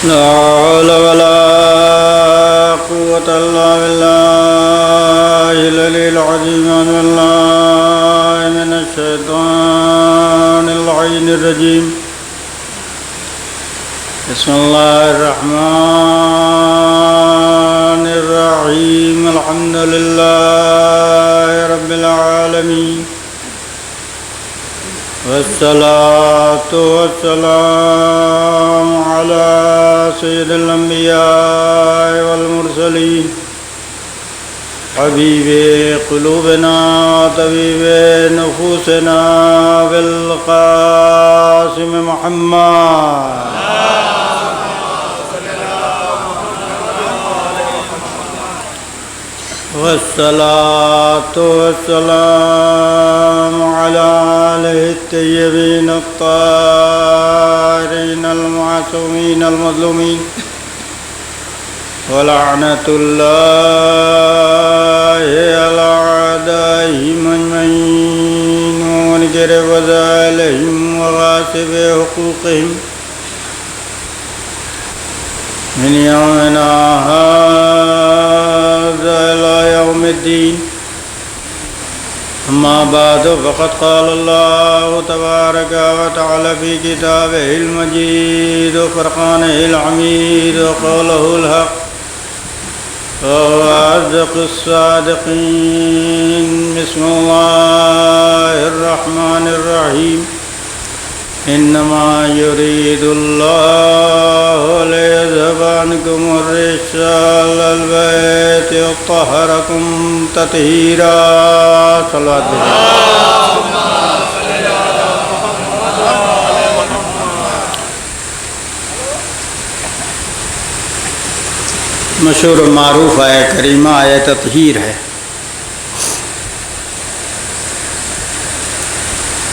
لا حول ولا قوة إلا بالله العلي العظيم. أعوذ بالله من الشيطان اللعين الرجيم. بسم الله الرحمن الرحيم. الحمد لله رب العالمين، والصلاة والسلام على سيد الأنبياء والمرسلين، حبيب قلوبنا طبيب نفوسنا بالقاسم محمد. والصلاة والسلام على آله الطيبين الطاهرين المعصومين المظلومين، ولعنة الله على أعدائهم أجمعين، ومنكر وذلهم وغاصب حقوقهم من يومنا هذا إلى يوم الدين. أما بعد، فقد قال الله تبارك وتعالى في كتابه المجيد وفرقانه الحميد وقوله الحق وهو أصدق الصادقين. بسم الله الرحمن الرحيم. إنما يريد الله ليذهب عنكم الرجس أهل البيت ويطهركم تطهيرا. صلوات مشہور و معروف آیت کریمہ آیت تطہیر ہے.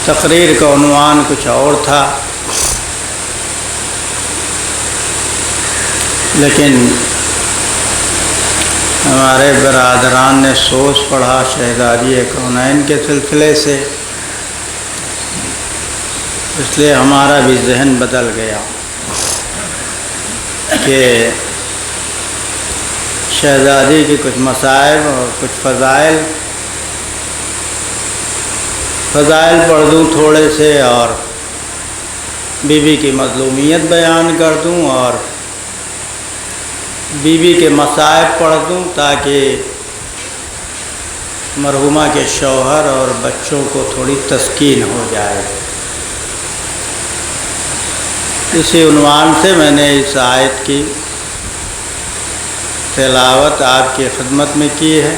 تقریر کا عنوان کچھ اور تھا، لیکن ہمارے برادران نے سوچ پڑھا شہزادی کونین کے سلسلے سے، اس لیے ہمارا بھی ذہن بدل گیا کہ شہزادی کے کچھ مصائب اور کچھ فضائل پڑھ دوں تھوڑے سے، اور بی بی کی مظلومیت بیان کر دوں، اور بی بی کے مصائب پڑھ دوں تاکہ مرحومہ کے شوہر اور بچوں کو تھوڑی تسکین ہو جائے. اسی عنوان سے میں نے اس آیت کی تلاوت آپ کی خدمت میں کی ہے.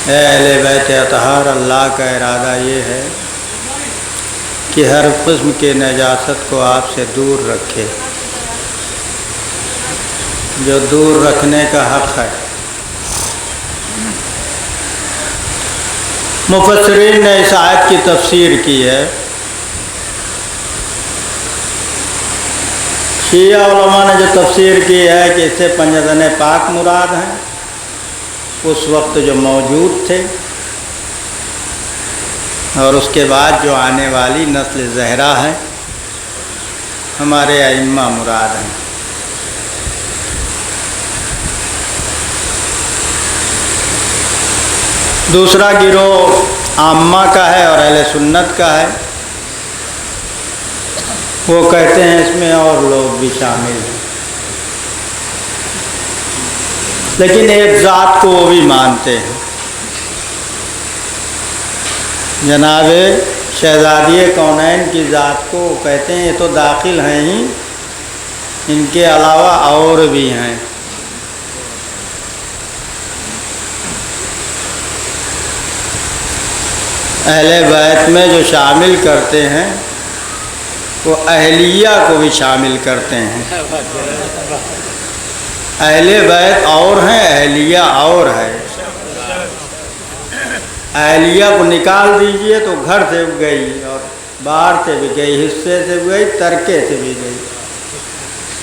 اے اہل بیت اطہار، اللہ کا ارادہ یہ ہے کہ ہر قسم کے نجاست کو آپ سے دور رکھے، جو دور رکھنے کا حق ہے. مفسرین نے اس آیت کی تفسیر کی ہے. شیعہ علماء نے جو تفسیر کی ہے کہ اس سے پنجتن پاک مراد ہیں، اس وقت جو موجود تھے، اور اس کے بعد جو آنے والی نسل زہرا ہے، ہمارے ائمہ مراد ہیں. دوسرا گروہ عامہ کا ہے اور اہل سنت کا ہے. وہ کہتے ہیں اس میں اور لوگ بھی شامل ہیں، لیکن ایک ذات کو وہ بھی مانتے ہیں. جناب شہزادی کونین کی ذات کو وہ کہتے ہیں یہ تو داخل ہیں ہی، ان کے علاوہ اور بھی ہیں. اہل بیت میں جو شامل کرتے ہیں وہ اہلیہ کو بھی شامل کرتے ہیں. اہل بیت اور ہیں، اہلیہ اور ہے. اہلیہ کو نکال دیجئے تو گھر سے گئی، اور باہر سے بھی گئی، حصے سے بھی گئی، ترکے سے بھی گئی.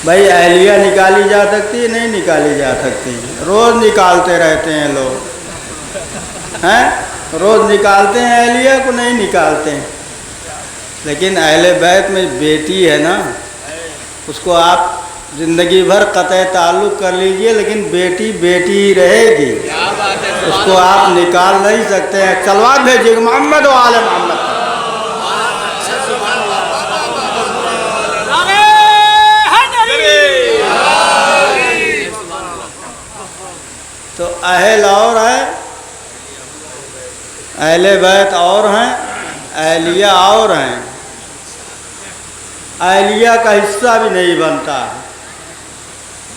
بھائی اہلیہ نکالی جا سکتی ہے؟ نہیں نکالی جا سکتی. روز نکالتے رہتے ہیں لوگ، ہیں روز نکالتے ہیں اہلیہ کو، نہیں نکالتے ہیں. لیکن اہل بیت میں بیٹی ہے نا، اس کو آپ زندگی بھر قطع تعلق کر لیجئے، لیکن بیٹی بیٹی ہی رہے گی، اس کو آپ نکال نہیں سکتے ہیں۔ صلوات بھیجیے محمد و آل محمد۔ تو اہل اور ہیں، اہل بیت اور ہیں، اہلیہ اور ہیں۔ اہلیہ کا حصہ بھی نہیں بنتا ہے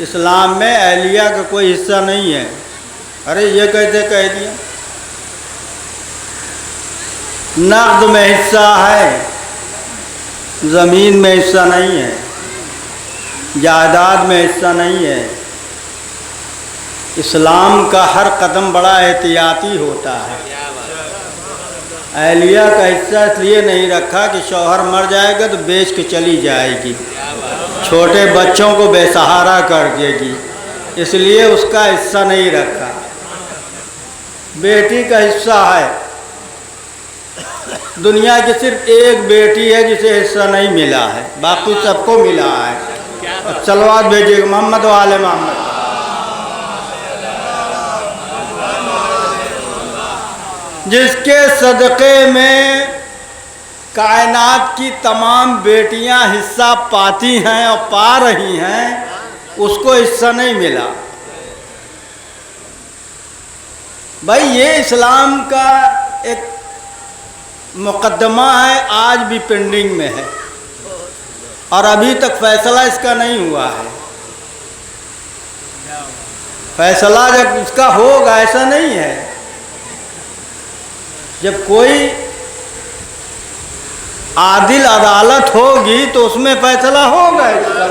اسلام میں، اہلیہ کا کوئی حصہ نہیں ہے۔ ارے یہ کیسے کہہ دیا؟ نقد میں حصہ ہے، زمین میں حصہ نہیں ہے، جائیداد میں حصہ نہیں ہے۔ اسلام کا ہر قدم بڑا احتیاطی ہوتا ہے۔ اہلیہ کا حصہ اس لیے نہیں رکھا کہ شوہر مر جائے گا تو بیچ کے چلی جائے گی، چھوٹے بچوں کو بے سہارا کر دے گی، اس لیے اس کا حصہ نہیں رکھا۔ بیٹی کا حصہ ہے، دنیا کی صرف ایک بیٹی ہے جسے حصہ نہیں ملا ہے، باقی سب کو ملا ہے۔ صلوات بھیجیے محمد و آل محمد۔ جس کے صدقے میں کائنات کی تمام بیٹیاں حصہ پاتی ہیں اور پا رہی ہیں، اس کو حصہ نہیں ملا۔ بھائی یہ اسلام کا ایک مقدمہ ہے، آج بھی پینڈنگ میں ہے اور ابھی تک فیصلہ اس کا نہیں ہوا ہے۔ فیصلہ جب اس کا ہوگا، ایسا نہیں ہے، جب کوئی عادل عدالت ہوگی تو اس میں فیصلہ ہوگا اس کا۔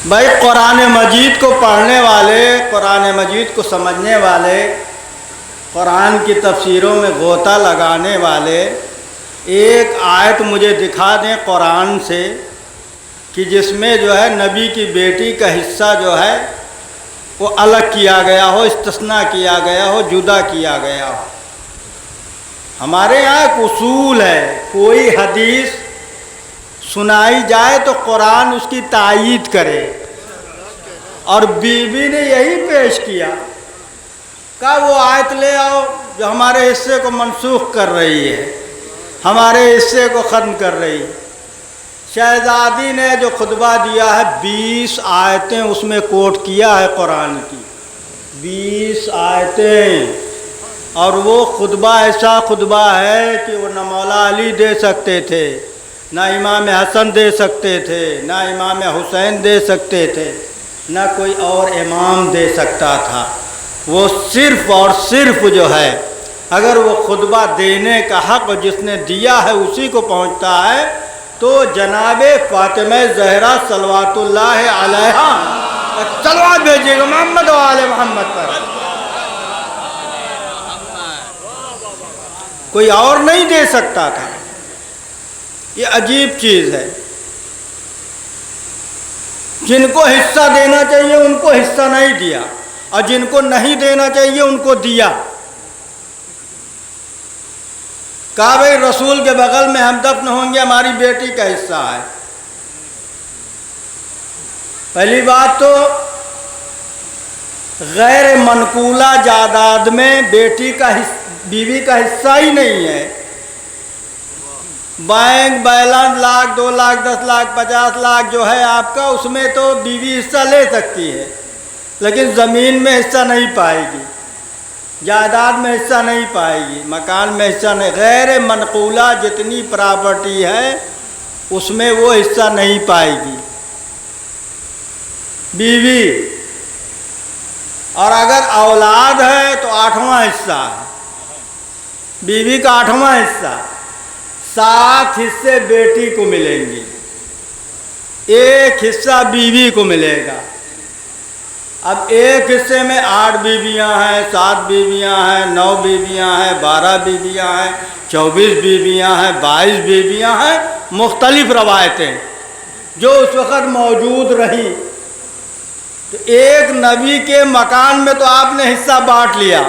بھائی قرآن مجید کو پڑھنے والے، قرآن مجید کو سمجھنے والے، قرآن کی تفسیروں میں غوطہ لگانے والے، ایک آیت مجھے دکھا دیں قرآن سے کہ جس میں جو ہے نبی کی بیٹی کا حصہ جو ہے وہ الگ کیا گیا ہو، استثناء کیا گیا ہو، جدا کیا گیا ہو۔ ہمارے یہاں ایک اصول ہے، کوئی حدیث سنائی جائے تو قرآن اس کی تائید کرے، اور بی بی نے یہی پیش کیا، کہا وہ آیت لے آؤ جو ہمارے حصے کو منسوخ کر رہی ہے، ہمارے حصے کو ختم کر رہی ہے۔ شہزادی نے جو خطبہ دیا ہے 20 آیتیں اس میں کوٹ کیا ہے قرآن کی، 20 آیتیں، اور وہ خطبہ ایسا خطبہ ہے کہ وہ نہ مولا علی دے سکتے تھے، نہ امام حسن دے سکتے تھے، نہ امام حسین دے سکتے تھے، نہ کوئی اور امام دے سکتا تھا۔ وہ صرف اور صرف جو ہے اگر وہ خطبہ دینے کا حق جس نے دیا ہے اسی کو پہنچتا ہے تو جناب فاطمہ زہرا صلوات اللہ علیہا، صلوات بھیجیے گا محمد و آل محمد پر، کوئی اور نہیں دے سکتا تھا۔ یہ عجیب چیز ہے، جن کو حصہ دینا چاہیے ان کو حصہ نہیں دیا، اور جن کو نہیں دینا چاہیے ان کو دیا۔ کہا بھائی رسول کے بغل میں ہم دفن ہوں گے، ہماری بیٹی کا حصہ ہے۔ پہلی بات تو غیر منقولہ جائیداد میں بیوی کا حصہ ہی نہیں ہے۔ بینک بیلنس 1 لاکھ 2 لاکھ 10 لاکھ 50 لاکھ جو ہے آپ کا، اس میں تو بیوی حصہ لے سکتی ہے، لیکن زمین میں حصہ نہیں پائے گی، جائیداد میں حصہ نہیں پائے گی، مکان میں حصہ نہیں، غیر منقولہ جتنی پراپرٹی ہے اس میں وہ حصہ نہیں پائے گی بیوی۔ اور اگر اولاد ہے تو 8واں حصہ ہے، بیوی کا 8واں حصہ، 7 حصے بیٹی کو ملیں گے، 1 حصہ بیوی کو ملے گا۔ اب 1 حصے میں 8 بیویاں ہیں، 7 بیویاں ہیں، 9 بیویاں ہیں، 12 بیویاں ہیں، 24 بیویاں ہیں، 22 بیویاں ہیں، مختلف روایتیں جو اس وقت موجود رہی۔ تو ایک نبی کے مکان میں تو آپ نے حصہ بانٹ لیا،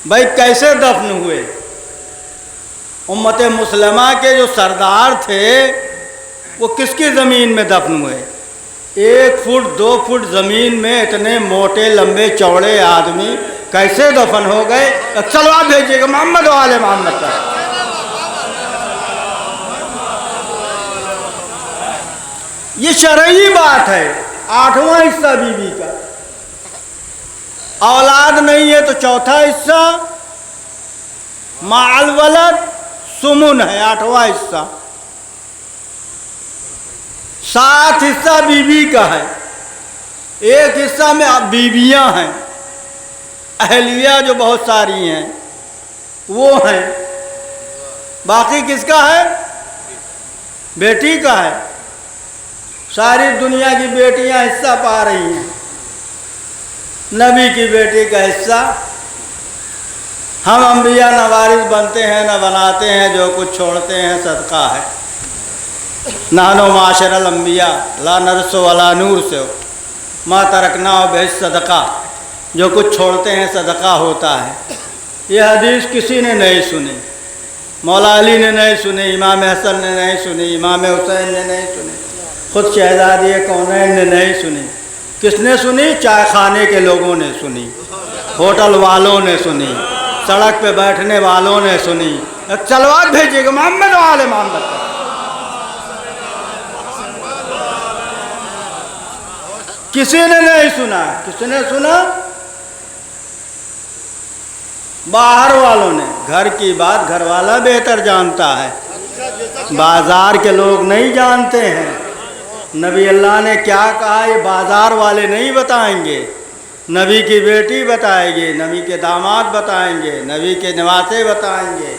بھائی کیسے دفن ہوئے؟ امت مسلمہ کے جو سردار تھے وہ کس کی زمین میں دفن ہوئے؟ 1 فٹ 2 فٹ زمین میں اتنے موٹے لمبے چوڑے آدمی کیسے دفن ہو گئے؟ صلوات بھیجیے گا محمد و آل محمد کا۔ یہ شرعی بات ہے۔ 8واں حصہ بیوی کا، اولاد نہیں ہے تو 4تھا حصہ، مع الولد سمن ہے 8واں حصہ، 7 حصہ بیوی کا ہے۔ 1 حصہ میں اب بیویاں ہیں، اہلیہ جو بہت ساری ہیں وہ ہیں، باقی کس کا ہے؟ بیٹی کا ہے۔ ساری دنیا کی بیٹیاں حصہ پا رہی ہیں، نبی کی بیٹی کا حصہ۔ ہم انبیاء نہ وارث بنتے ہیں نہ بناتے ہیں، جو کچھ چھوڑتے ہیں صدقہ ہے۔ نحنو معاشر الانبیاء لا نرث ولا نورث ما ترکنا بہش صدقہ، جو کچھ چھوڑتے ہیں صدقہ ہوتا ہے۔ یہ حدیث کسی نے نہیں سنی، مولا علی نے نہیں سنی، امام حسن نے نہیں سنی، امام حسین نے نہیں سنی، خود شہزادی کونین نے نہیں سنی۔ کس نے سنی؟ چائے خانے کے لوگوں نے سنی، ہوٹل والوں نے سنی، سڑک پہ بیٹھنے والوں نے سنی۔ صلوات بھیجیے گا محمد و آل محمد کا۔ کسی نے نہیں سنا۔ کسی نے سنا؟ باہر والوں نے۔ گھر کی بات گھر والا بہتر جانتا ہے، بازار کے لوگ نہیں جانتے ہیں۔ نبی اللہ نے کیا کہا یہ بازار والے نہیں بتائیں گے، نبی کی بیٹی بتائے گی، نبی کے داماد بتائیں گے، نبی کے نواسے بتائیں گے،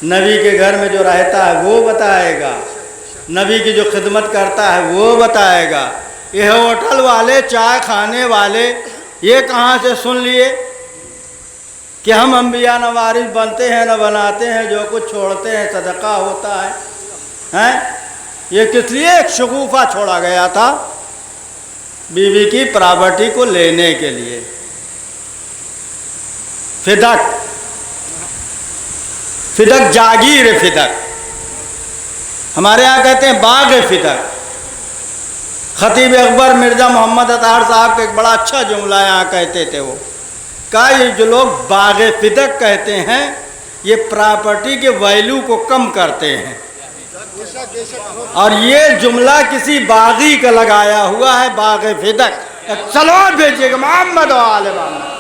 نبی کے گھر میں جو رہتا ہے وہ بتائے گا، نبی کی جو خدمت کرتا ہے وہ بتائے گا۔ یہ ہوٹل والے، چائے کھانے والے، یہ کہاں سے سن لیے کہ ہم انبیاء نہ وارث بنتے ہیں نہ بناتے ہیں، جو کچھ چھوڑتے ہیں صدقہ ہوتا ہے؟ یہ کس لیے؟ ایک شگوفہ چھوڑا گیا تھا بیوی کی پراپرٹی کو لینے کے لیے۔ فدق، فدق جاگیر فدق، ہمارے ہاں کہتے ہیں باغ فدق۔ خطیب اکبر مرزا محمد اطہر صاحب کا ایک بڑا اچھا جملہ یہاں کہتے تھے، وہ کہا یہ جو لوگ باغ فدق کہتے ہیں یہ پراپرٹی کے ویلیو کو کم کرتے ہیں، اور یہ جملہ کسی باغی کا لگایا ہوا ہے، باغ فدق۔ صلوات بھیجیے گا محمد و آل محمد۔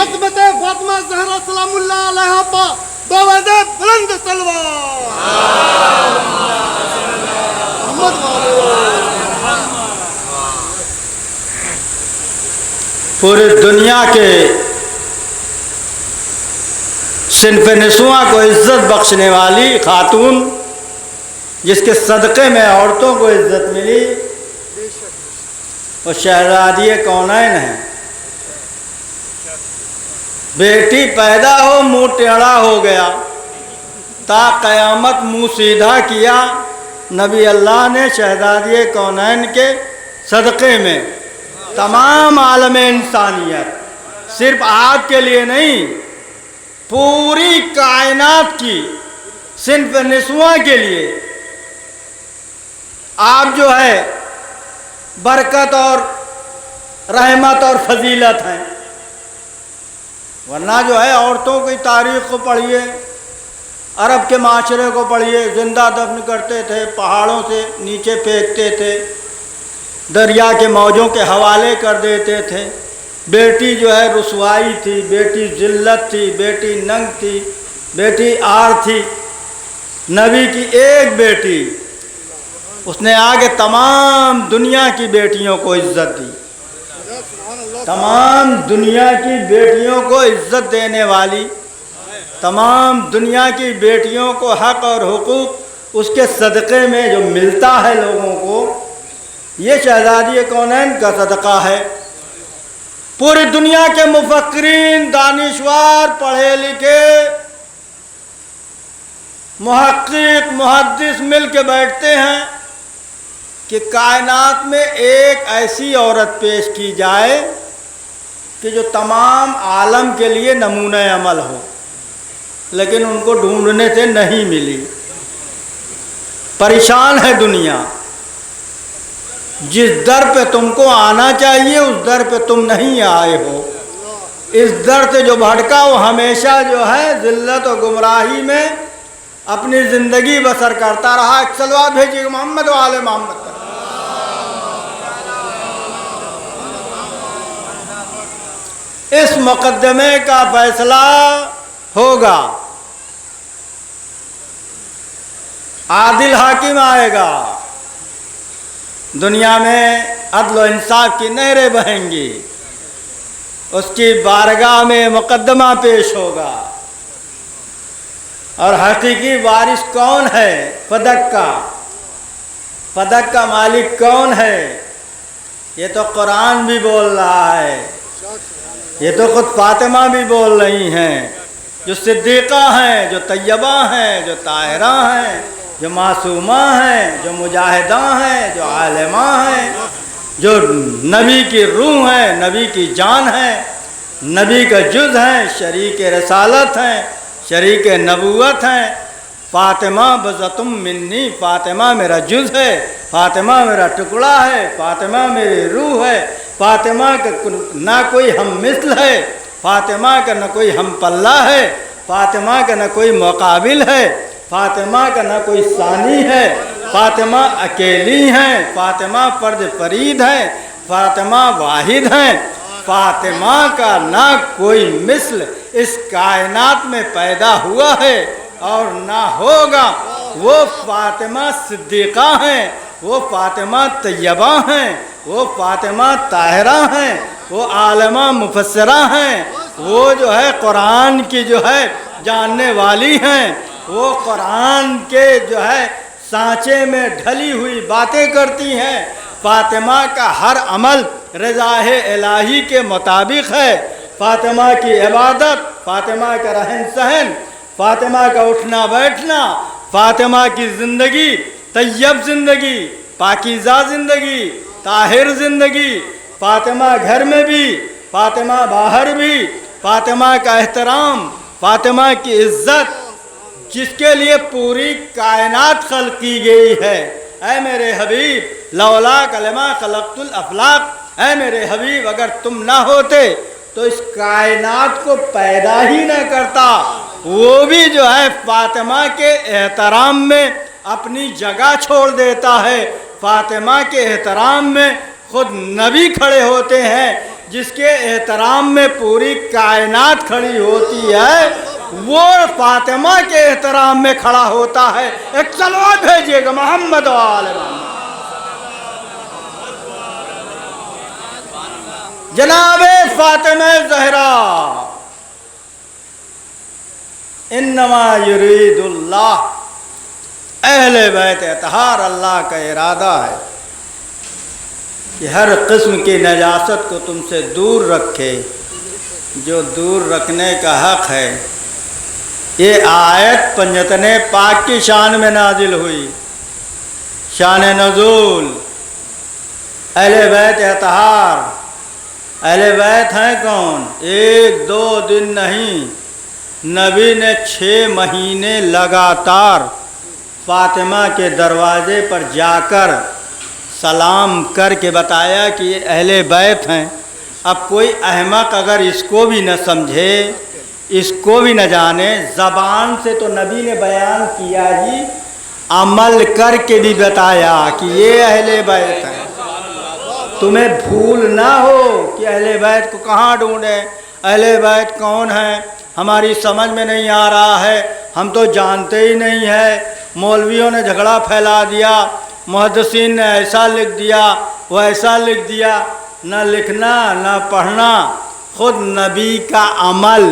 عظمت فاطمہ زہرا سلام اللہ علیہا پا باوند بلند سلوات۔ پوری دنیا کے صنف نسواں کو عزت بخشنے والی خاتون، جس کے صدقے میں عورتوں کو عزت ملی، وہ شہزادی کونین ہے۔ بیٹی پیدا ہو منہ ٹیڑھا ہو گیا، تا قیامت منہ سیدھا کیا۔ نبی اللہ نے شہزادی کونین کے صدقے میں تمام عالم انسانیت، صرف آپ کے لیے نہیں، پوری کائنات کی صنف نسواں کے لیے آپ جو ہے برکت اور رحمت اور فضیلت ہیں۔ ورنہ جو ہے عورتوں کی تاریخ کو پڑھیے، عرب کے معاشرے کو پڑھیے، زندہ دفن کرتے تھے، پہاڑوں سے نیچے پھینکتے تھے، دریا کے موجوں کے حوالے کر دیتے تھے۔ بیٹی جو ہے رسوائی تھی، بیٹی ذلت تھی، بیٹی ننگ تھی، بیٹی عار تھی۔ نبی کی ایک بیٹی، اس نے آگے تمام دنیا کی بیٹیوں کو عزت دی، تمام دنیا کی بیٹیوں کو عزت دینے والی، تمام دنیا کی بیٹیوں کو حق اور حقوق اس کے صدقے میں جو ملتا ہے لوگوں کو، یہ شہزادی کونین کا صدقہ ہے۔ پوری دنیا کے مفکرین، دانشور، پڑھے لکھے، محقق، محدث مل کے بیٹھتے ہیں کہ کائنات میں ایک ایسی عورت پیش کی جائے کہ جو تمام عالم کے لیے نمونہ عمل ہو، لیکن ان کو ڈھونڈنے سے نہیں ملی۔ پریشان ہے دنیا، جس در پہ تم کو آنا چاہیے اس در پہ تم نہیں آئے ہو۔ اس در سے جو بھٹکا وہ ہمیشہ جو ہے ذلت و گمراہی میں اپنی زندگی بسر کرتا رہا۔ ایک صلوات بھیجیے محمد و آل محمد کا۔ اس مقدمے کا فیصلہ ہوگا، عادل حاکم آئے گا، دنیا میں عدل و انصاف کی نہریں بہیں گی، اس کی بارگاہ میں مقدمہ پیش ہوگا۔ اور حقیقی وارث کون ہے؟ فدق کا مالک کون ہے؟ یہ تو قرآن بھی بول رہا ہے، یہ تو خود فاطمہ بھی بول رہی ہیں، جو صدیقہ ہیں، جو طیبہ ہیں، جو طاہرہ ہیں، جو معصومہ ہیں، جو مجاہدہ ہیں، جو عالمہ ہیں، جو نبی کی روح ہیں، نبی کی جان ہیں، نبی کا جز ہیں، شریک رسالت ہیں، شریک نبوت ہیں۔ فاطمہ بضعۃ منی، فاطمہ میرا جز ہے، فاطمہ میرا ٹکڑا ہے، فاطمہ میری روح ہے، فاطمہ کا نہ کوئی ہم مثل ہے، فاطمہ کا نہ کوئی ہم پلہ ہے، فاطمہ کا نہ کوئی مقابل ہے، فاطمہ کا نہ کوئی ثانی ہے، فاطمہ اکیلی ہیں، فاطمہ فرد فرید ہیں، فاطمہ واحد ہیں، فاطمہ کا نہ کوئی مثل اس کائنات میں پیدا ہوا ہے اور نہ ہوگا۔ وہ فاطمہ صدیقہ ہیں، وہ فاطمہ طیبہ ہیں، وہ فاطمہ طاہرہ ہیں، وہ عالمہ مفسرہ ہیں، وہ جو ہے قرآن کی جو ہے جاننے والی ہیں، وہ قرآن کے جو ہے سانچے میں ڈھلی ہوئی باتیں کرتی ہیں۔ فاطمہ کا ہر عمل رضاء الہی کے مطابق ہے۔ فاطمہ کی عبادت، فاطمہ کا رہن سہن، فاطمہ کا اٹھنا بیٹھنا، فاطمہ کی زندگی طیب زندگی، پاکیزہ زندگی، طاہر زندگی، فاطمہ گھر میں بھی، فاطمہ باہر بھی، فاطمہ کا احترام، فاطمہ کی عزت، جس کے لیے پوری کائنات خلق کی گئی ہے۔ اے میرے حبیب لولا کلمہ خلقت الافلاق، اے میرے حبیب اگر تم نہ ہوتے تو اس کائنات کو پیدا ہی نہ کرتا۔ وہ بھی جو ہے فاطمہ کے احترام میں اپنی جگہ چھوڑ دیتا ہے۔ فاطمہ کے احترام میں خود نبی کھڑے ہوتے ہیں، جس کے احترام میں پوری کائنات کھڑی ہوتی ہے، وہ فاطمہ کے احترام میں کھڑا ہوتا ہے۔ ایک صلوات بھیجیے گا محمد و آل محمد۔ جناب فاطمہ زہرا، انما یرید اللہ، اہل بیت اطہار اللہ کا ارادہ ہے کہ ہر قسم کی نجاست کو تم سے دور رکھے، جو دور رکھنے کا حق ہے۔ یہ آیت پنجتن پاک کی شان میں نازل ہوئی۔ شان نزول، اہل بیت اطہار، اہل بیت ہیں کون؟ ایک دو دن نہیں، نبی نے 6 مہینے لگاتار فاطمہ کے دروازے پر جا کر سلام کر کے بتایا کہ یہ اہل بیت ہیں۔ اب کوئی احمق اگر اس کو بھی نہ سمجھے، اس کو بھی نہ جانے، زبان سے تو نبی نے بیان کیا ہی، عمل کر کے بھی بتایا کہ یہ اہل بیت ہیں۔ تمہیں بھول نہ ہو کہ اہل بیت کو کہاں ڈھونڈیں، اہل بیت کون ہیں، ہماری سمجھ میں نہیں آ رہا ہے، ہم تو جانتے ہی نہیں ہیں، مولویوں نے جھگڑا پھیلا دیا، محدثین نے ایسا لکھ دیا، وہ ایسا لکھ دیا۔ نہ لکھنا نہ پڑھنا، خود نبی کا عمل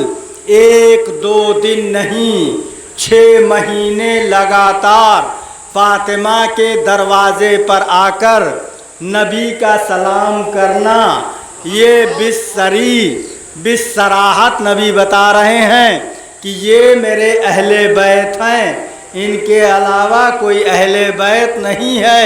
1-2 دن نہیں، 6 مہینے لگاتار فاطمہ کے دروازے پر آ کر نبی کا سلام کرنا، یہ بصراحت نبی بتا رہے ہیں کہ یہ میرے اہل بیت ہیں، ان کے علاوہ کوئی اہل بیت نہیں ہے۔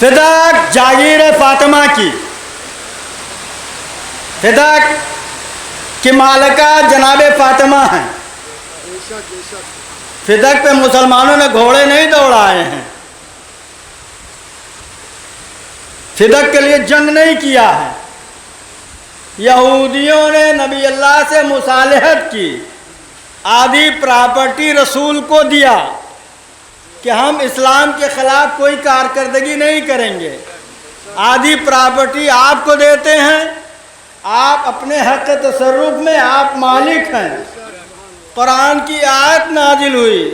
فداک جاگیر فاطمہ کی، فداک کی مالکہ جناب فاطمہ ہیں، فداک پہ مسلمانوں نے گھوڑے نہیں دوڑائے ہیں، فداک کے لیے جنگ نہیں کیا ہے۔ یہودیوں نے نبی اللہ سے مصالحت کی، آدھی پراپرٹی رسول کو دیا کہ ہم اسلام کے خلاف کوئی کارکردگی نہیں کریں گے، آدھی پراپرٹی آپ کو دیتے ہیں، آپ اپنے حق تصرف میں آپ مالک ہیں۔ قرآن کی آیت نازل ہوئی،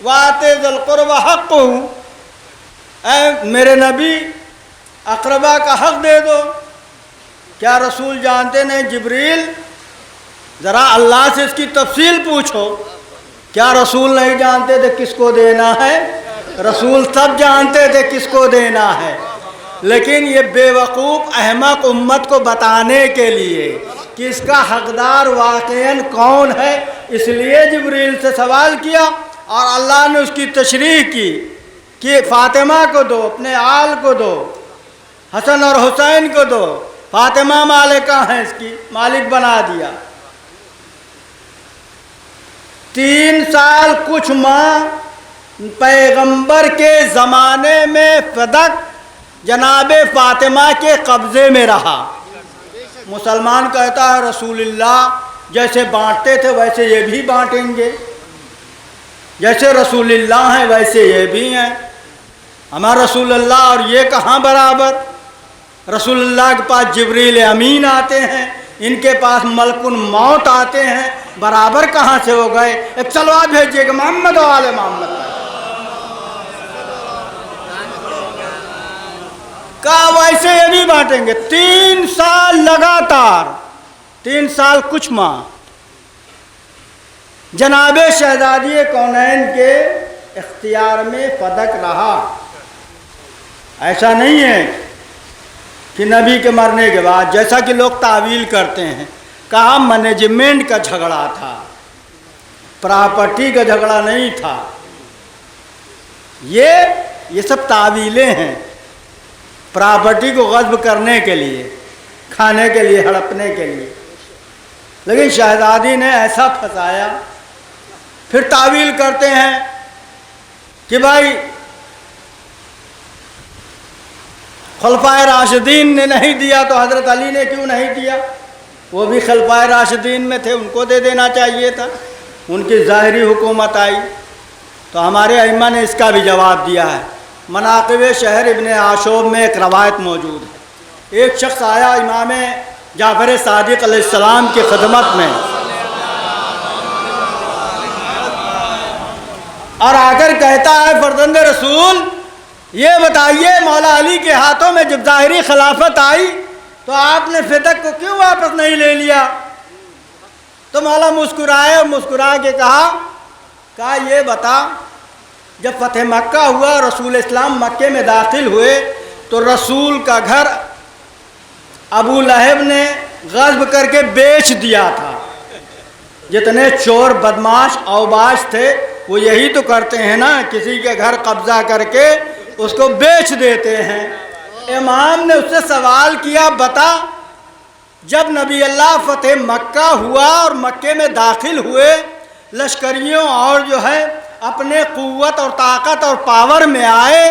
وَآتِ ذِی الْقُرْبَىٰ حَقَّهُ، اے میرے نبی اقربا کا حق دے دو۔ کیا رسول جانتے نہیں؟ جبریل ذرا اللہ سے اس کی تفصیل پوچھو۔ کیا رسول نہیں جانتے تھے کس کو دینا ہے؟ رسول سب جانتے تھے کس کو دینا ہے، لیکن یہ بے وقوف احمق امت کو بتانے کے لیے کہ اس کا حقدار واقعاً کون ہے، اس لیے جبریل سے سوال کیا اور اللہ نے اس کی تشریح کی کہ فاطمہ کو دو، اپنے آل کو دو، حسن اور حسین کو دو، فاطمہ مالکہ ہیں، اس کی مالک بنا دیا۔ 3 سال کچھ ماہ پیغمبر کے زمانے میں فدق جناب فاطمہ کے قبضے میں رہا۔ مسلمان کہتا ہے رسول اللہ جیسے بانٹتے تھے ویسے یہ بھی بانٹیں گے، جیسے رسول اللہ ہیں ویسے یہ بھی ہیں، ہمارا رسول اللہ اور یہ کہاں برابر؟ رسول اللہ کے پاس جبریل امین آتے ہیں، ان کے پاس ملک الموت آتے ہیں، برابر کہاں سے ہو گئے؟ ایک سلوات بھیجیے گا محمد و آل محمد۔ کہا ویسے یہ بھی بانٹیں گے۔ 3 سال لگاتار، 3 سال کچھ ماہ جناب شہزادی کونین کے اختیار میں فدق رہا۔ ایسا نہیں ہے کہ نبی کے مرنے کے بعد جیسا کہ لوگ تعویل کرتے ہیں، کہا مینجمنٹ کا جھگڑا تھا، پراپرٹی کا جھگڑا نہیں تھا۔ یہ سب تعویلیں ہیں، پراپرٹی کو غصب کرنے کے لیے، کھانے کے لیے، ہڑپنے کے لیے۔ لیکن شہزادی نے ایسا پھنسایا، پھر تعویل کرتے ہیں کہ بھائی خلفائے راشدین نے نہیں دیا تو حضرت علی نے کیوں نہیں دیا؟ وہ بھی خلفائے راشدین میں تھے، ان کو دے دینا چاہیے تھا، ان کی ظاہری حکومت آئی۔ تو ہمارے ائمہ نے اس کا بھی جواب دیا ہے۔ مناقب شہر ابن عاشور میں ایک روایت موجود ہے، ایک شخص آیا امام جعفر صادق علیہ السلام کی خدمت میں اور آ کر کہتا ہے فرزند رسول یہ بتائیے مولا علی کے ہاتھوں میں جب ظاہری خلافت آئی تو آپ نے فدق کو کیوں واپس نہیں لے لیا؟ تو مولا مسکرائے اور مسکرا کے کہا یہ بتا، جب فتح مکہ ہوا رسول اسلام مکے میں داخل ہوئے تو رسول کا گھر ابو لہب نے غصب کر کے بیچ دیا تھا۔ جتنے چور بدماش اوباش تھے وہ یہی تو کرتے ہیں نا، کسی کے گھر قبضہ کر کے اس کو بیچ دیتے ہیں۔ امام نے اس سے سوال کیا بتا، جب نبی اللہ فتح مکہ ہوا اور مکے میں داخل ہوئے، لشکریوں اور جو ہے اپنے قوت اور طاقت اور پاور میں آئے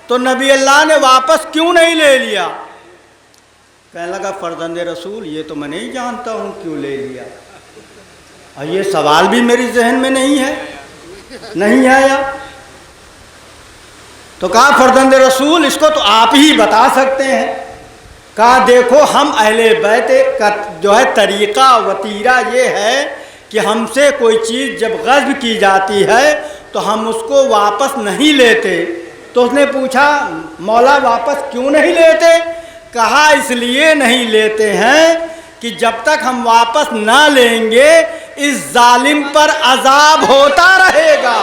تو نبی اللہ نے واپس کیوں نہیں لے لیا؟ کہنے لگا فرزند رسول یہ تو میں نہیں جانتا ہوں کیوں لے لیا، اور یہ سوال بھی میری ذہن میں نہیں آیا۔ تو کہا فرزند رسول اس کو تو آپ ہی بتا سکتے ہیں۔ کہا دیکھو ہم اہل بیت کا جو ہے طریقہ وتیرہ یہ ہے کہ ہم سے کوئی چیز جب غصب کی جاتی ہے تو ہم اس کو واپس نہیں لیتے۔ تو اس نے پوچھا مولا واپس کیوں نہیں لیتے؟ کہا اس لیے نہیں لیتے ہیں کہ جب تک ہم واپس نہ لیں گے اس ظالم پر عذاب ہوتا رہے گا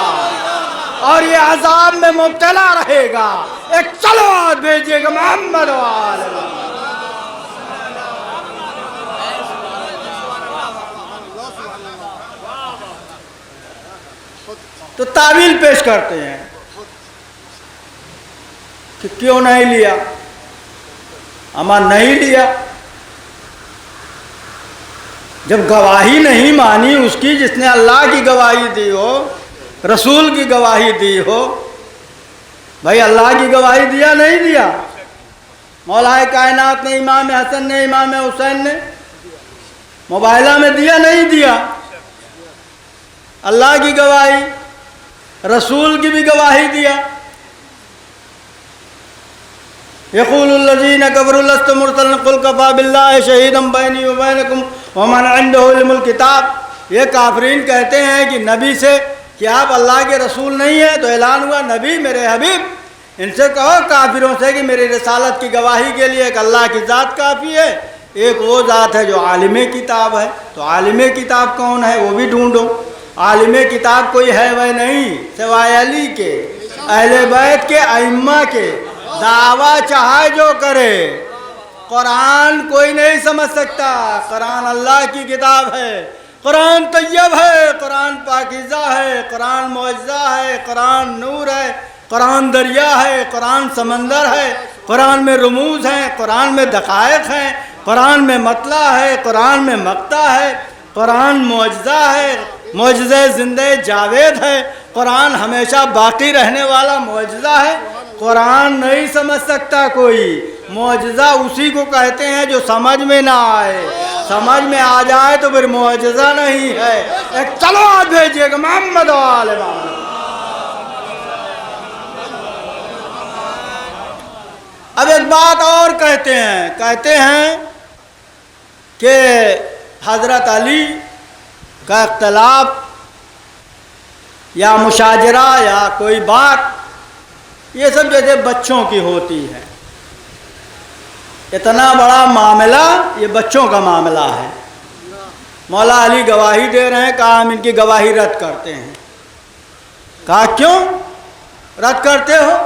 اور یہ عذاب میں مبتلا رہے گا۔ ایک صلوات بھیجیے گا محمد و آل محمد۔ تو تعویل پیش کرتے ہیں کہ کہ کیوں نہیں لیا؟ اما نہیں لیا۔ جب گواہی نہیں مانی اس کی جس نے اللہ کی گواہی دی ہو، رسول کی گواہی دی ہو، بھائی اللہ کی گواہی دیا نہیں دیا؟ مولا کائنات نے، امام حسن نے، امام حسین نے مباہلہ میں دیا نہیں دیا؟ اللہ کی گواہی، رسول کی بھی گواہی دیا۔ یقول الذین کفروا لست مرسلا قل کفی باللہ شہیدا بینی وبینکم ومن عنده علم الکتاب۔ یہ کافرین کہتے ہیں کہ نبی سے کہ آپ اللہ کے رسول نہیں ہیں، تو اعلان ہوا نبی میرے حبیب، ان سے کہو کافروں سے کہ میری رسالت کی گواہی کے لیے ایک اللہ کی ذات کافی ہے، ایک وہ ذات ہے جو عالم کتاب ہے۔ تو عالم کتاب کون ہے وہ بھی ڈھونڈو۔ عالم کتاب کوئی ہے وہ نہیں سوائے علی کے، اہل بیت کے، ائمہ کے۔ دعویٰ چاہے جو کرے، قرآن کوئی نہیں سمجھ سکتا۔ قرآن اللہ کی کتاب ہے، قرآن طیب ہے، قرآن پاکیزہ ہے، قرآن معجزہ ہے، قرآن نور ہے، قرآن دریا ہے، قرآن سمندر ہے، قرآن میں رموز ہیں، قرآن میں دقائق ہیں، قرآن میں مطلع ہے، قرآن میں مقطع ہے، قرآن معجزہ ہے، معجزہ زندہ جاوید ہے، قرآن ہمیشہ باقی رہنے والا معجزہ ہے۔ قرآن نہیں سمجھ سکتا کوئی، معجزہ اسی کو کہتے ہیں جو سمجھ میں نہ آئے، سمجھ میں آ جائے تو پھر معجزہ نہیں ہے۔ ایک چلو آج بھیجیے گا محمد و آل محمد۔ اب ایک بات اور کہتے ہیں کہ حضرت علی کا اختلاف یا مشاجرہ یا کوئی بات، یہ سب جیسے بچوں کی ہوتی ہے۔ اتنا بڑا معاملہ یہ بچوں کا معاملہ ہے۔ مولا علی گواہی دے رہے ہیں، کہا ہم ان کی گواہی رد کرتے ہیں۔ کہا کیوں رد کرتے ہو؟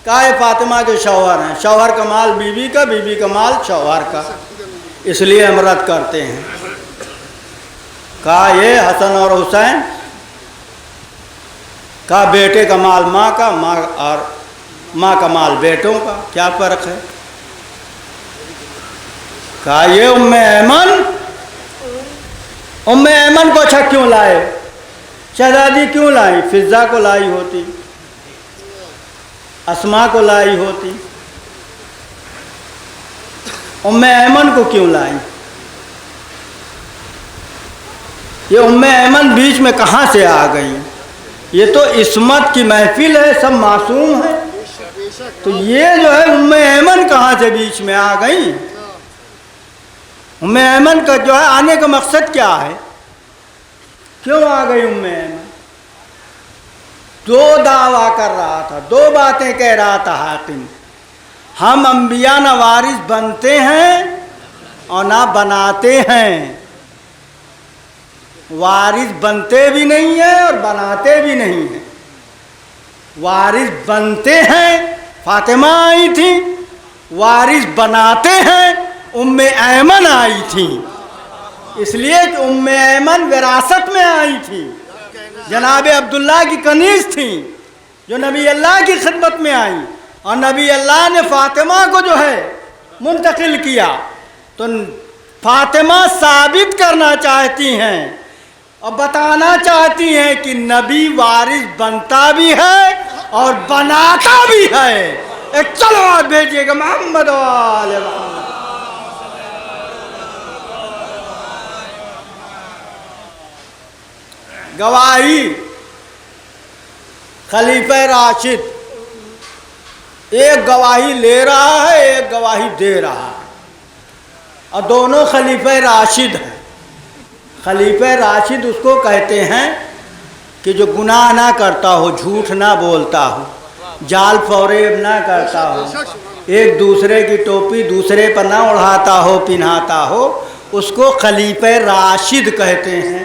کہا یہ فاطمہ کے شوہر ہیں، شوہر کا مال بیوی کا، بیوی کا مال شوہر کا، اس لیے ہم رد کرتے ہیں۔ کہا یہ حسن اور حسین، کہا بیٹے کا مال ماں کا، ماں اور ماں کا مال بیٹوں کا، کیا فرق ہے؟ کہا یہ ام ایمن کو اچھا کیوں لائے؟ شہزادی کیوں لائی؟ فضہ کو لائی ہوتی، اسما کو لائی ہوتی، ام ایمن کو کیوں لائی؟ یہ ام ایمن بیچ میں کہاں سے آ گئی؟ یہ تو عصمت کی محفل ہے، سب معصوم ہیں، تو یہ جو ہے ام ایمن کہاں سے بیچ میں آ گئی؟ ام ایمن کا جو ہے آنے کا مقصد کیا ہے؟ کیوں آ گئی ام ایمن؟ دو دعویٰ کر رہا تھا، دو باتیں کہہ رہا تھا حاکم، ہم انبیاء نہ وارث بنتے ہیں اور نہ بناتے ہیں، وارث بنتے بھی نہیں ہیں اور بناتے بھی نہیں ہیں۔ وارث بنتے ہیں فاطمہ آئی تھی، وارث بناتے ہیں ام ایمن آئی تھی، اس لیے کہ ام ایمن وراثت میں آئی تھی، جناب عبداللہ کی کنیز تھیں جو نبی اللہ کی خدمت میں آئی، اور نبی اللہ نے فاطمہ کو جو ہے منتقل کیا، تو فاطمہ ثابت کرنا چاہتی ہیں اور بتانا چاہتی ہیں کہ نبی وارث بنتا بھی ہے اور بناتا بھی ہے۔ ایک چلو آج بھیجیے گا محمد و آل محمد۔ گواہی خلیفہ راشد، ایک گواہی لے رہا ہے، ایک گواہی دے رہا ہے، اور دونوں خلیفہ راشد ہیں۔ خلیفہ راشد اس کو کہتے ہیں کہ جو گناہ نہ کرتا ہو، جھوٹ نہ بولتا ہو، جال فریب نہ کرتا ہو، ایک دوسرے کی ٹوپی دوسرے پر نہ اڑاتا ہو، پہناتا ہو، اس کو خلیفہ راشد کہتے ہیں،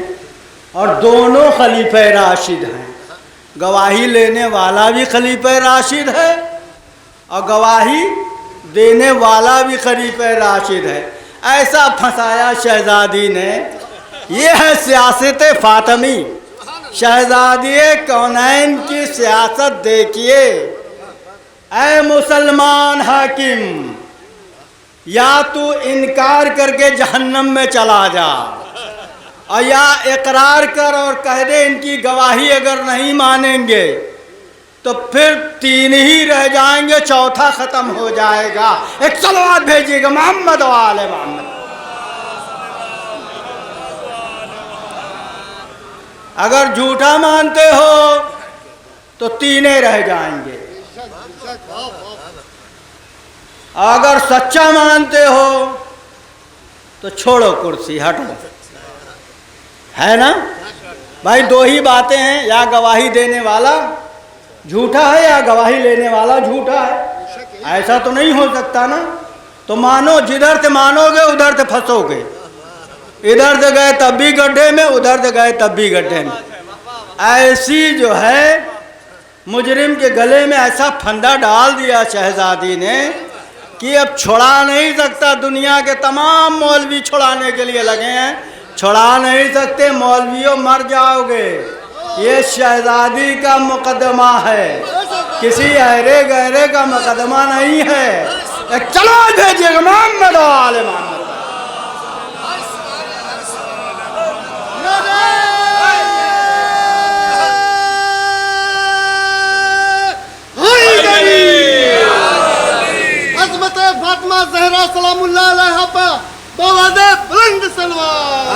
اور دونوں خلیفہ راشد ہیں۔ گواہی لینے والا بھی خلیفہ راشد ہے اور گواہی دینے والا بھی خلیفہ راشد ہے۔ ایسا پھنسایا شہزادی نے، یہ ہے سیاست فاطمی، شہزادی کونین کی سیاست دیکھیے، اے مسلمان حاکم، یا تو انکار کر کے جہنم میں چلا جا، اور یا اقرار کر اور کہہ دے ان کی گواہی اگر نہیں مانیں گے تو پھر 3 ہی رہ جائیں گے، چوتھا ختم ہو جائے گا۔ ایک صلوات بھیجیے گا محمد و آل محمد۔ اگر جھوٹا مانتے ہو تو 3 رہ جائیں گے، اگر سچا مانتے ہو تو چھوڑو کرسی، ہٹو، ہے نا بھائی؟ 2 ہی باتیں ہیں، یا گواہی دینے والا جھوٹا ہے یا گواہی لینے والا جھوٹا ہے، ایسا تو نہیں ہو سکتا نا۔ تو مانو، جدھر سے مانو گے ادھر سے پھنسو گے، ادھر سے گئے تب بھی گڈھے میں، ادھر سے گئے تب بھی گڈھے میں۔ ایسی جو ہے مجرم کے گلے میں ایسا پھندا ڈال دیا شہزادی نے کہ اب چھڑا نہیں سکتا۔ دنیا کے تمام مولوی چھڑانے کے لیے لگے ہیں، چھڑا نہیں سکتے، مولویوں مر جاؤ گے۔ یہ شہزادی کا مقدمہ ہے، کسی ایرے گہرے کا مقدمہ نہیں ہے۔ ایک چلو بھیجیے گا محمد و آل محمد۔ عظمت فاطمہ زہرا سلام اللہ علیہا پر بواد بلند سلوات۔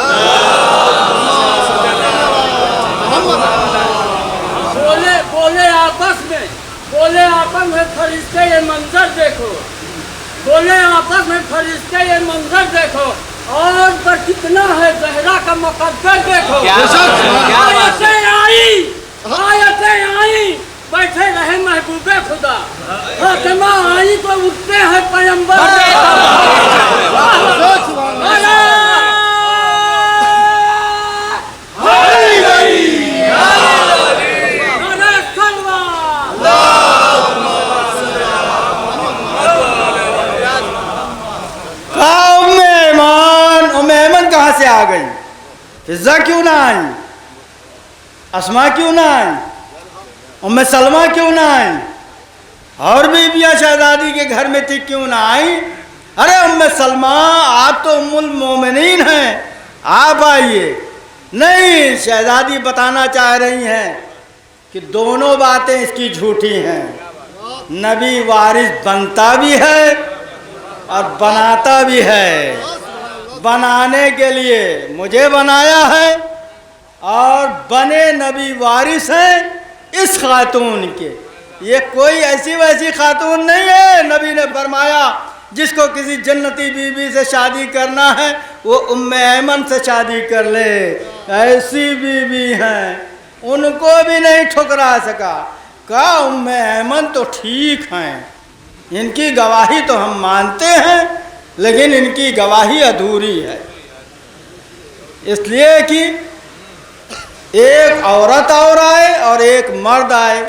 بولے آپس میں فرشتے یہ منظر دیکھو، بولے آپس میں فرشتے یہ منظر دیکھو، اور پر کتنا ہے زہرا کا مقدر دیکھو۔ آیتیں آئی بیٹھے رہے محبوب خدا، فاطمہ آئی تو اٹھتے ہیں پیمبر۔ سے آ گئی، فضہ کیوں نہ آئی، اسما کیوں نہ آئی، ام سلمہ کیوں نہ آئی، اور بیویاں شہزادی کے گھر میں تھی کیوں نہ آئی؟ ارے ام سلمہ آپ تو ام المومنین ہیں، آپ آئیے۔ نہیں، شہزادی بتانا چاہ رہی ہیں کہ دونوں باتیں اس کی جھوٹی ہیں۔ نبی وارث بنتا بھی ہے اور بناتا بھی ہے۔ بنانے کے لیے مجھے بنایا ہے، اور بنے نبی وارث ہیں اس خاتون کے۔ یہ کوئی ایسی ویسی خاتون نہیں ہے۔ نبی نے فرمایا جس کو کسی جنتی بی بی سے شادی کرنا ہے وہ ام ایمن سے شادی کر لے۔ ایسی بی بی ہیں، ان کو بھی نہیں ٹھکرا سکا۔ کہا ام ایمن تو ٹھیک ہیں، ان کی گواہی تو ہم مانتے ہیں، لیکن ان کی گواہی ادھوری ہے، اس لیے کہ ایک عورت اور آئے اور ایک مرد آئے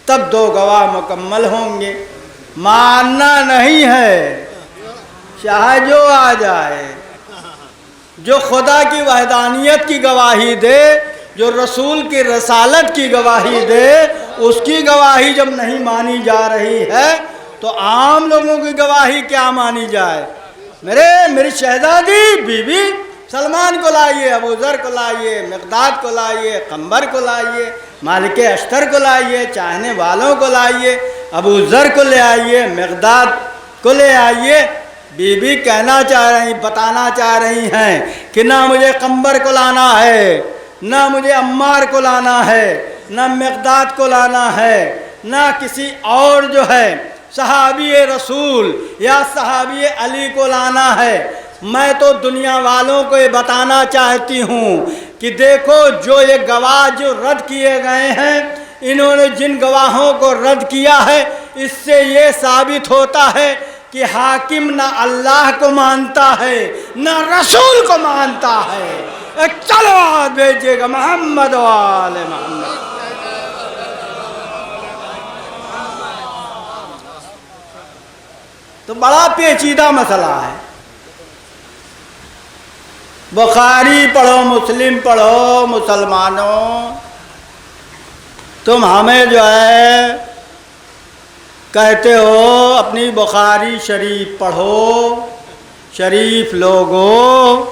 تب 2 گواہ مکمل ہوں گے۔ ماننا نہیں ہے، چاہے جو آ جائے، جو خدا کی وحدانیت کی گواہی دے، جو رسول کی رسالت کی گواہی دے، اس کی گواہی جب نہیں مانی جا رہی ہے تو عام لوگوں کی گواہی کیا مانی جائے؟ میری شہزادی بی بی سلمان کو لائیے، ابو ذر کو لائیے، مقداد کو لائیے، قمبر کو لائیے، مالک اشتر کو لائیے، چاہنے والوں کو لائیے، ابو ذر کو لے آئیے، مقداد کو لے آئیے۔ بی بی کہنا چاہ رہی، بتانا چاہ رہی ہیں کہ نہ مجھے قمبر کو لانا ہے، نہ مجھے عمار کو لانا ہے، نہ مقداد کو لانا ہے، نہ کسی اور جو ہے صحابی رسول یا صحابی علی کو لانا ہے۔ میں تو دنیا والوں کو یہ بتانا چاہتی ہوں کہ دیکھو جو یہ گواہ جو رد کیے گئے ہیں، انہوں نے جن گواہوں کو رد کیا ہے، اس سے یہ ثابت ہوتا ہے کہ حاکم نہ اللہ کو مانتا ہے نہ رسول کو مانتا ہے۔ ایک چلو بھیجیے گا محمد و آل محمد۔ تو بڑا پیچیدہ مسئلہ ہے۔ بخاری پڑھو، مسلم پڑھو، مسلمانوں، تم ہمیں جو ہے کہتے ہو اپنی بخاری شریف پڑھو، شریف لوگو،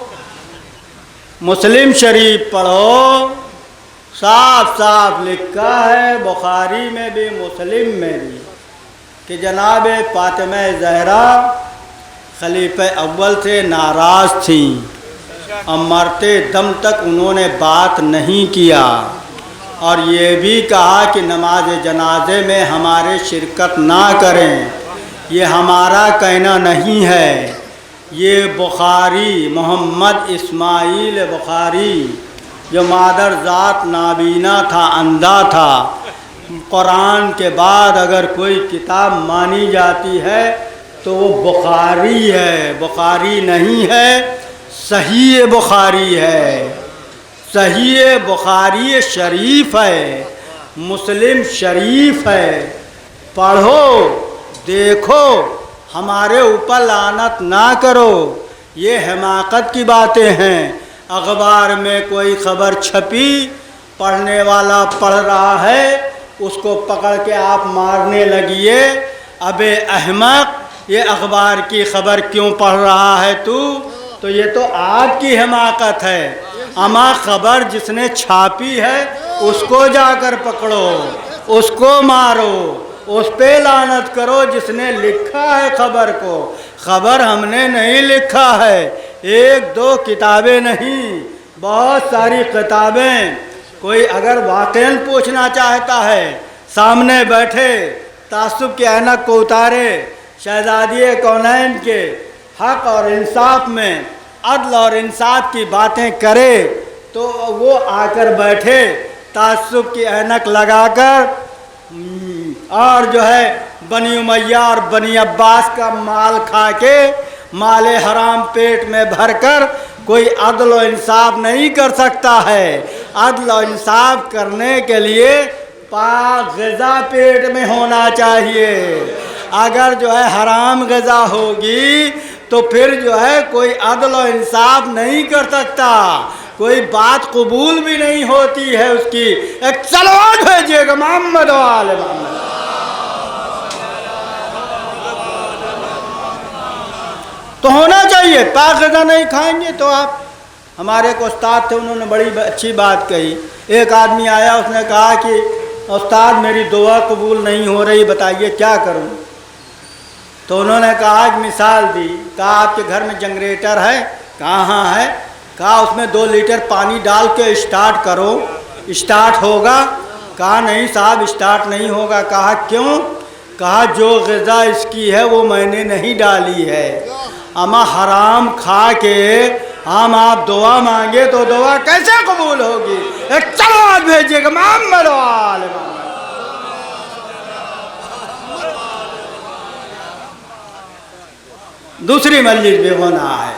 مسلم شریف پڑھو، صاف صاف لکھا ہے بخاری میں بھی مسلم میں بھی کہ جناب فاطمہ زہرا خلیفہ اول سے ناراض تھیں اور مرتے دم تک انہوں نے بات نہیں کیا، اور یہ بھی کہا کہ نماز جنازے میں ہمارے شرکت نہ کریں، یہ ہمارا کہنا نہیں ہے، یہ بخاری محمد اسماعیل بخاری جو مادر ذات نابینا تھا، اندھا تھا، قرآن کے بعد اگر کوئی کتاب مانی جاتی ہے تو وہ بخاری ہے، بخاری نہیں ہے، صحیح بخاری ہے، صحیح بخاری شریف ہے، مسلم شریف ہے، پڑھو دیکھو، ہمارے اوپر لعنت نہ کرو، یہ حماقت کی باتیں ہیں۔ اخبار میں کوئی خبر چھپی، پڑھنے والا پڑھ رہا ہے، اس کو پکڑ کے آپ مارنے لگیے، ابے احمق یہ اخبار کی خبر کیوں پڑھ رہا ہے تو یہ تو آپ کی حماقت ہے، اما خبر جس نے چھاپی ہے اس کو جا کر پکڑو، اس کو مارو، اس پہ لعنت کرو جس نے لکھا ہے خبر کو۔ خبر ہم نے نہیں لکھا ہے، ایک دو کتابیں نہیں، بہت ساری کتابیں۔ کوئی اگر واقعاً پوچھنا چاہتا ہے، سامنے بیٹھے، تعصب کے عینک کو اتارے، شہزادی کونین کے حق اور انصاف میں عدل اور انصاف کی باتیں کرے تو وہ آ کر بیٹھے تعصب کی عینک لگا کر، اور جو ہے بنی امیہ اور بنی عباس کا مال کھا کے، مال حرام پیٹ میں بھر کر کوئی عدل و انصاف نہیں کر سکتا ہے۔ عدل و انصاف کرنے کے لیے پاک غذا پیٹ میں ہونا چاہیے، اگر جو ہے حرام غذا ہوگی تو پھر جو ہے کوئی عدل و انصاف نہیں کر سکتا، کوئی بات قبول بھی نہیں ہوتی ہے اس کی۔ ایک صلوات بھیجیے گا محمد و آل محمد۔ تو ہونا چاہیے، پاک غذا نہیں کھائیں گے تو آپ۔ ہمارے ایک استاد تھے، انہوں نے بڑی اچھی بات کہی۔ ایک آدمی آیا، اس نے کہا کہ استاد میری دعا قبول نہیں ہو رہی، بتائیے کیا کروں؟ تو انہوں نے کہا، ایک مثال دی، کہا آپ کے گھر میں جنریٹر ہے؟ کہا ہاں ہے۔ کہا اس میں 2 لیٹر پانی ڈال کے اسٹارٹ کرو، اسٹارٹ ہوگا؟ کہا نہیں صاحب اسٹارٹ نہیں ہوگا۔ کہا کیوں؟ کہا جو غذا اس کی ہے وہ میں نے نہیں ڈالی ہے، اما حرام کھا کے ہم آپ دعا مانگے تو دعا کیسے قبول ہوگی؟ ایک صلوات بھیجیے گا محمد و آل محمد۔ دوسری مجلس بھی ہونا ہے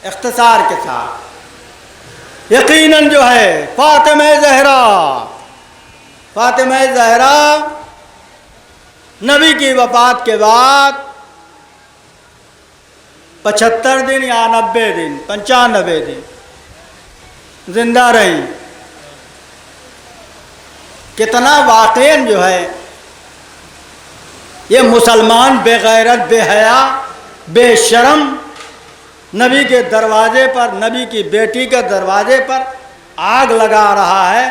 اختصار کے ساتھ۔ یقیناً جو ہے فاطمہ زہرا نبی کی وفات کے بعد 75 دن یا 90 دن 95 دن زندہ رہی۔ کتنا واقعاً جو ہے یہ مسلمان بے غیرت، بے حیا، بے شرم نبی کے دروازے پر، نبی کی بیٹی کے دروازے پر آگ لگا رہا ہے۔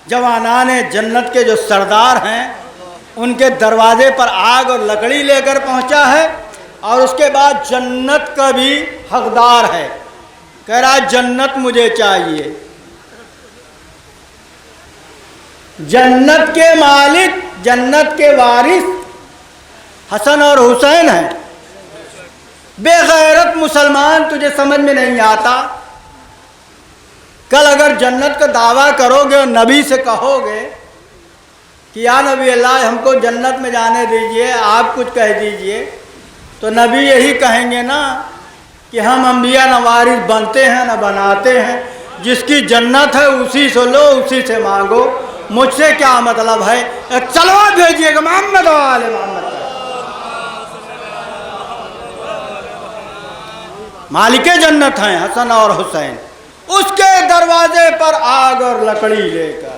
جوانان جنت کے جو سردار ہیں ان کے دروازے پر آگ اور لکڑی لے کر پہنچا ہے، اور اس کے بعد جنت کا بھی حقدار ہے، کہہ رہا جنت مجھے چاہیے۔ جنت کے مالک، جنت کے وارث حسن اور حسین ہیں۔ بے غیرت مسلمان، تجھے سمجھ میں نہیں آتا؟ کل اگر جنت کا دعویٰ کرو گے اور نبی سے کہو گے کہ یا نبی اللہ ہم کو جنت میں جانے دیجئے، آپ کچھ کہہ دیجئے، تو نبی یہی کہیں گے نا کہ ہم انبیاء نہ وارث بنتے ہیں نہ بناتے ہیں، جس کی جنت ہے اسی سے لو، اسی سے مانگو، مجھ سے کیا مطلب ہے؟ ایک صلوات بھیجیے گا محمد و آل محمد۔ مالک جنت ہیں حسن اور حسین، اس کے دروازے پر آگ اور لکڑی لے کر